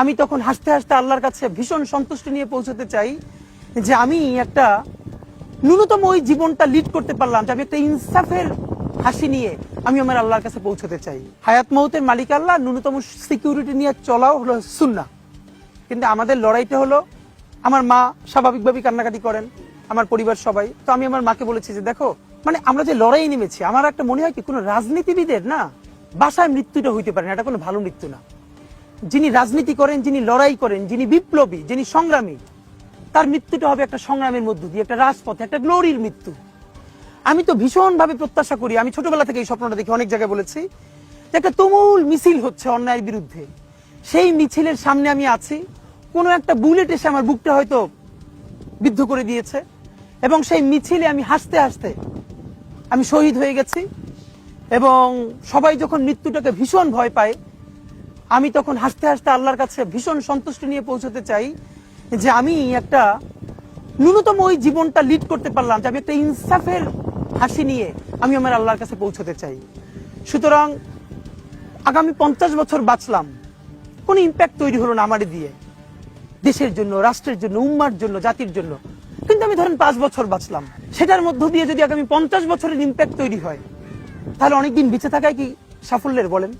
আমি তখন হাসতে হাসতে আল্লাহর কাছে ভীষণ সন্তুষ্টি নিয়ে পৌঁছতে চাই যে আমি একটা ন্যূনতম ওই জীবনটা লিড করতে পারলাম, যে আমি একটা ইনসাফের হাসি নিয়ে আমি আমার আল্লাহর কাছে পৌঁছতে চাই। হায়াত মৌতের মালিক আল্লাহ, ন্যূনতম সিকিউরিটি নিয়ে চলাও হলো সুন্নাহ। কিন্তু আমাদের লড়াইটা হলো, আমার মা স্বাভাবিকভাবেই কান্নাকাটি করেন, আমার পরিবার সবাই। তো আমি আমার মাকে বলেছি যে দেখো, মানে আমরা যে লড়াই নেমেছি, আমার একটা মনে হয় কি কোনো রাজনীতিবিদের না বাসায় মৃত্যুটা হইতে পারে না, এটা কোনো ভালো মৃত্যু না। যিনি রাজনীতি করেন, যিনি লড়াই করেন, যিনি বিপ্লবী, যিনি সংগ্রামী, তার মৃত্যুটা হবে একটা সংগ্রামের মধ্য দিয়ে, একটা রাজপথে, একটা গ্লোরির মৃত্যু। আমি তো ভীষণভাবে প্রত্যাশা করি, আমি ছোটবেলা থেকে এই স্বপ্নটা দেখি, অনেক জায়গায় বলেছি যে একটা তুমুল মিছিল হচ্ছে অন্যায়ের বিরুদ্ধে, সেই মিছিলের সামনে আমি আছি, কোনো একটা বুলেট এসে আমার বুকটা হয়তো বিদ্ধ করে দিয়েছে, এবং সেই মিছিলে আমি হাসতে হাসতে আমি শহীদ হয়ে গেছি। এবং সবাই যখন মৃত্যুটাকে ভীষণ ভয় পায়, আমি তখন হাসতে হাসতে আল্লাহর কাছে ভীষণ সন্তুষ্টি নিয়ে পৌঁছতে চাই যে আমি একটা ন্যূনতম ওই জীবনটা লিড করতে পারলাম, যে আমি একটা ইনসাফের হাসি নিয়ে আমি আমার আল্লাহর কাছে পৌঁছতে চাই। সুতরাং আগামী 50 বছর বাঁচলাম, কোনো ইম্প্যাক্ট তৈরি হলো না আমার দিয়ে, দেশের জন্য, রাষ্ট্রের জন্য, উম্মার জন্য, জাতির জন্য। কিন্তু আমি ধরেন 5 বছর বাঁচলাম, সেটার মধ্য দিয়ে যদি আগামী 50 বছরের ইম্প্যাক্ট তৈরি হয়, তাহলে অনেকদিন বেঁচে থাকায় কি সাফল্যের বলেন?